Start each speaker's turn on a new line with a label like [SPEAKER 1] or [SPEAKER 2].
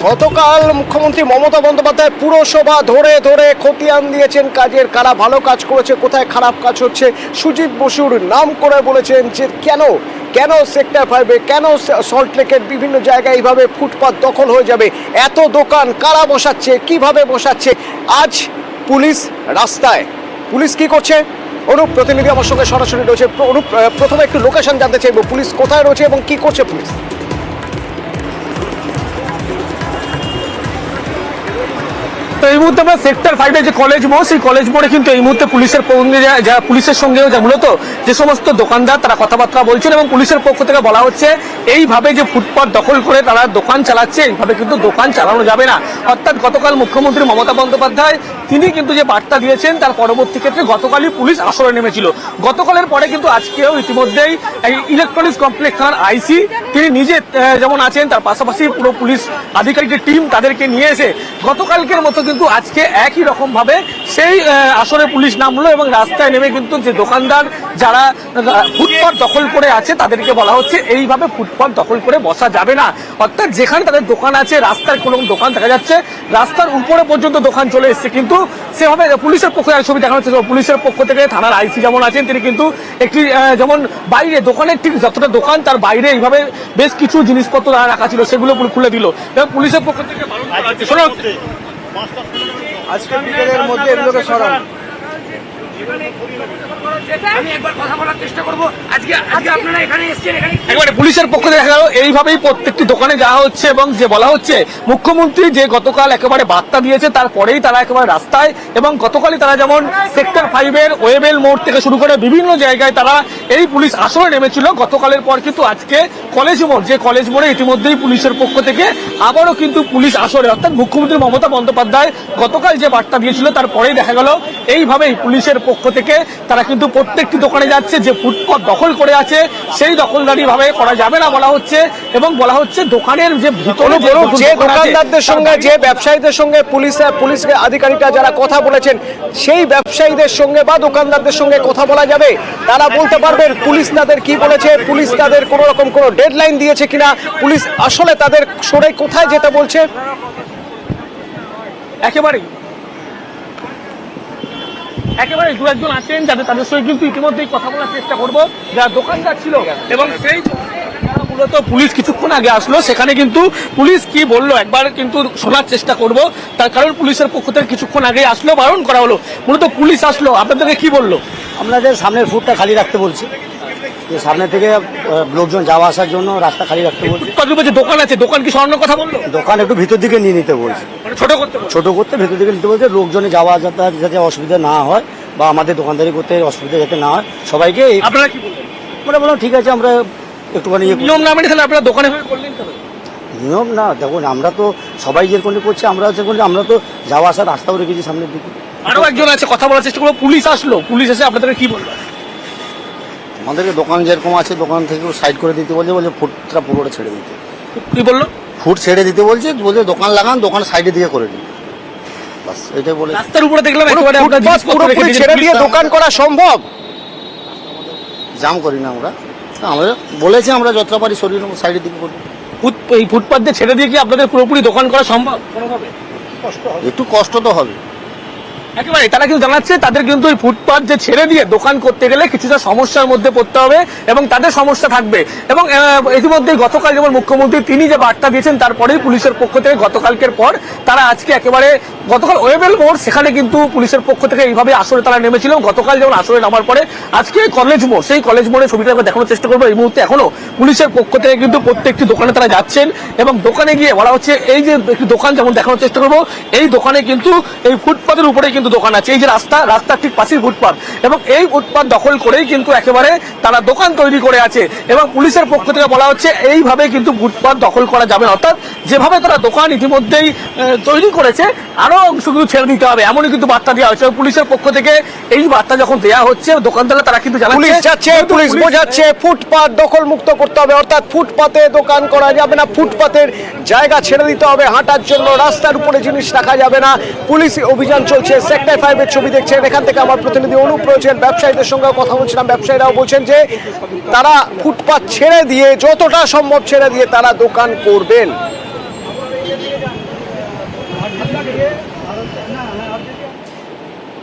[SPEAKER 1] গতকাল মুখ্যমন্ত্রী মমতা বন্দ্যোপাধ্যায় পুরসভা ধরে ধরে খতিয়ান দিয়েছেন কাজের, কারা ভালো কাজ করেছে, কোথায় খারাপ কাজ হচ্ছে। সুজিত বসুর নাম করে বলেছেন যে কেন সেক্টর 5-এ, কেন সল্টলেকের বিভিন্ন জায়গায় এইভাবে ফুটপাত দখল হয়ে যাবে, এত দোকান কারা বসাচ্ছে, কিভাবে বসাচ্ছে। আজ পুলিশ রাস্তায়, পুলিশ কি করছে? অনুপ প্রতিনিধি আমার সঙ্গে সরাসরি রয়েছে। অনুপ, প্রথমে একটু লোকেশন জানতে চাইবো, পুলিশ কোথায় রয়েছে এবং কি করছে পুলিশ?
[SPEAKER 2] এই মুহূর্তে আমরা সেক্টর 5-এ যে কলেজ মোড়, সেই কলেজ মোড়ে কিন্তু এই মুহূর্তে পুলিশের সঙ্গে মূলত যে সমস্ত দোকানদার তারা কথাবার্তা বলছেন এবং পুলিশের পক্ষ থেকে বলা হচ্ছে এইভাবে যে ফুটপাত দখল করে তারা দোকান চালাচ্ছে, এইভাবে কিন্তু দোকান চালানো যাবে না। অর্থাৎ গতকাল মুখ্যমন্ত্রী মমতা বন্দ্যোপাধ্যায় তিনি কিন্তু যে বার্তা দিয়েছেন তার পরবর্তী ক্ষেত্রে গতকালই পুলিশ আসরে নেমেছিল। গতকালের পরে কিন্তু আজকেও ইতিমধ্যেই ইলেকট্রনিক্স কমপ্লেক্স থানার আইসি তিনি নিজে যেমন আছেন, তার পাশাপাশি পুরো পুলিশ আধিকারিকের টিম তাদেরকে নিয়ে এসে গতকালকের মতো কিন্তু আজকে একই রকম ভাবে সেই আসরে পুলিশ নামলো এবং রাস্তায় নেমে কিন্তু যে দোকানদার যারা ফুটপাত দখল করে আছে তাদেরকে বলা হচ্ছে এইভাবে ফুটপাত দখল করে বসা যাবে না। অর্থাৎ যেখানে তাদের দোকান আছে, রাস্তার কোনো দোকান দেখা যাচ্ছে, রাস্তার উপরে পর্যন্ত দোকান চলে এসছে, কিন্তু সেভাবে পুলিশের পক্ষ থেকে ছবি দেখানো হচ্ছে। পুলিশের পক্ষ থেকে থানার আইসি যেমন আছেন তিনি কিন্তু একটি যেমন বাইরে দোকানের ঠিক যতটা দোকান তার বাইরে এইভাবে বেশ কিছু জিনিসপত্র রাখা ছিল সেগুলো খুলে দিল এবং পুলিশের পক্ষ থেকে
[SPEAKER 1] আজকে বিকেলের মধ্যে এগুলোকে সরান।
[SPEAKER 2] পুলিশের পক্ষ থেকে দেখা গেল এইভাবেই প্রত্যেকটি দোকানে যাওয়া হচ্ছে এবং যে বলা হচ্ছে মুখ্যমন্ত্রী যে গতকাল একেবারে বার্তা দিয়েছে তারপরেই তারা একেবারে রাস্তায়, এবং গতকালই তারা যেমন সেক্টর 5-এর ওয়েবেল মোড় থেকে শুরু করে বিভিন্ন জায়গায় তারা এই পুলিশ আসরে নেমেছিল। গতকালের পর কিন্তু আজকে কলেজ মোড়, যে কলেজ মোড়ে ইতিমধ্যেই পুলিশের পক্ষ থেকে আবারও কিন্তু পুলিশ আসরে, অর্থাৎ মুখ্যমন্ত্রী মমতা বন্দ্যোপাধ্যায় গতকাল যে বার্তা দিয়েছিল তারপরেই দেখা গেল এইভাবেই পুলিশের পক্ষ থেকে তারা কিন্তু প্রত্যেকটি দোকানে যাচ্ছে। যে ফুটপাত দখল করে আছে সেই দখলদারি ভাবে করা যাবে না বলা হচ্ছে, এবং বলা হচ্ছে দোকানের যে ভিতরে
[SPEAKER 1] যে দোকানদারদের সঙ্গে, যে ব্যবসায়ীদের সঙ্গে পুলিশ আধিকারিকরা যারা কথা বলেছেন সেই ব্যবসায়ীদের সঙ্গে বা দোকানদারদের সঙ্গে কথা বলা যাবে, তারা বলতে পারবেন পুলিশ তাদের কি বলেছে, পুলিশ তাদের কোনো রকম কোনো ডেডলাইন দিয়েছে কিনা, পুলিশ আসলে তাদের সরে কোথায় যেতে বলছে।
[SPEAKER 2] একেবারে দু একজন আছেন তাদের সঙ্গে কিন্তু ইতিমধ্যেই কথা বলার চেষ্টা করবো, যারা দোকানদার ছিল এবং সেই মূলত পুলিশ কিছুক্ষণ আগে আসলো, সেখানে কিন্তু পুলিশ কি বললো একবার কিন্তু শোনার চেষ্টা করব। তার কারণ পুলিশের পক্ষ থেকে কিছুক্ষণ আগে আসলো, বারণ করা হলো, মূলত পুলিশ আসলো, আপনাদেরকে কি বললো?
[SPEAKER 3] আপনাদের সামনের ফুটটা খালি রাখতে বলছি, যে সামনে থেকে লোকজন যাওয়া আসার জন্য রাস্তা খালি রাখতে বলছি।
[SPEAKER 2] যে দোকান আছে, দোকান কি সরানোর কথা বললো?
[SPEAKER 3] দোকান একটু ভিতর দিকে নিয়ে নিতে বলছে, ছোট করতে ভিতর দিকে নিতে বলছে, লোকজনে যাওয়া যাতায়াত যাতে অসুবিধা না হয় বা আমাদের দোকানদারি করতে অসুবিধা যাতে না হয় সবাইকে।
[SPEAKER 2] আপনারা কি বললেন?
[SPEAKER 3] আমরা বললাম ঠিক আছে, আমরা একটুখানি
[SPEAKER 2] নিয়ম না মেনে তাহলে আপনারা দোকানে করলেন?
[SPEAKER 3] নিয়ম না, দেখুন আমরা তো সবাই যেরকম করছি, আমরা তো যাওয়া আসার রাস্তাও রেখেছি সামনের দিকে।
[SPEAKER 2] আরো একজন আছে, কথা বলার চেষ্টা করবো। পুলিশ আসলো, পুলিশ এসে আপনাদেরকে কি বললো?
[SPEAKER 3] আমাদেরকে দোকান যেরকম আছে দোকান থেকে সাইড করে দিতে বলছে, ফুটটা পুরোটা ছেড়ে দিতে।
[SPEAKER 2] কি বললো?
[SPEAKER 3] ফুট ছেড়ে দিতে বলছে, দোকান লাগান, দোকান সাইডে দিয়ে করে দিন, বাস এটাই বলে।
[SPEAKER 2] রাস্তার উপরে দেখলাম একেবারে
[SPEAKER 1] পুরোপুরি ছেড়ে দিয়ে দোকান করা সম্ভব?
[SPEAKER 3] জাম করি না আমরা বলেছি আমরা যতটা পারি সরিয়ে নেবো, সাইডের দিকে করবো।
[SPEAKER 2] এই ফুটপাত দিয়ে ছেড়ে দিয়ে কি আপনাদের পুরোপুরি দোকান করা সম্ভব? কোনোভাবে
[SPEAKER 3] একটু কষ্ট তো হবে।
[SPEAKER 2] একেবারে তারা কিন্তু জানাচ্ছে তাদের কিন্তু ওই ফুটপাত যে ছেড়ে দিয়ে দোকান করতে গেলে কিছুটা সমস্যার মধ্যে পড়তে হবে এবং তাদের সমস্যা থাকবে। এবং ইতিমধ্যে গতকাল যেমন মুখ্যমন্ত্রী তিনি যে বার্তা দিয়েছেন তারপরেই পুলিশের পক্ষ থেকে গতকালকের পর তারা আজকে একেবারে গতকাল ওয়েবেল মোড়, সেখানে কিন্তু পুলিশের পক্ষ থেকে এইভাবে আসরে তারা নেমেছিল। গতকাল যেমন আসরে নামার পরে আজকে কলেজ মোড়, সেই কলেজ মোড়ে ছবিটা আমরা দেখানোর চেষ্টা করবো। এই মুহূর্তে এখনো পুলিশের পক্ষ থেকে কিন্তু প্রত্যেকটি দোকানে তারা যাচ্ছেন এবং দোকানে গিয়ে বলা হচ্ছে এই যে একটি দোকান যেমন দেখানোর চেষ্টা করবো, এই দোকানে কিন্তু এই ফুটপাতের উপরে কিন্তু দোকান আছে, এই যে রাস্তার ঠিক পাশেই ফুটপাত, এবং এই ফুটপাত দখল করেই কিন্তু একেবারে তারা দোকান তৈরি করে আছে এবং পুলিশের পক্ষ থেকে বলা হচ্ছে এইভাবে কিন্তু ফুটপাত দখল করা যাবে না। অর্থাৎ যেভাবে তারা দোকান ইতিমধ্যেই তৈরি করেছে আরো অংশ কিন্তু ছেড়ে দিতে হবে, এমনই কিন্তু বার্তা দেওয়া হচ্ছে। পুলিশের পক্ষ থেকে এই বার্তা যখন দেওয়া হচ্ছে দোকানদাররা তারা কিন্তু
[SPEAKER 1] পুলিশ বোঝাচ্ছে ফুটপাত দখল মুক্ত করতে হবে, অর্থাৎ ফুটপাতে দোকান করা যাবে না, ফুটপাতের জায়গা ছেড়ে দিতে হবে হাঁটার জন্য, রাস্তার উপরে জিনিস রাখা যাবে না। পুলিশ অভিযান চলছে। সেক্টর 5-এর ছবি দেখছেন, এখান থেকে আমার প্রতিনিধি অনুপ রয়েছেন, ব্যবসায়ীদের সঙ্গে কথা বলছিলাম, ব্যবসায়ীরাও বলছেন যে তারা ফুটপাত ছেড়ে দিয়ে যতটা সম্ভব ছেড়ে দিয়ে তারা দোকান করবেন।
[SPEAKER 3] না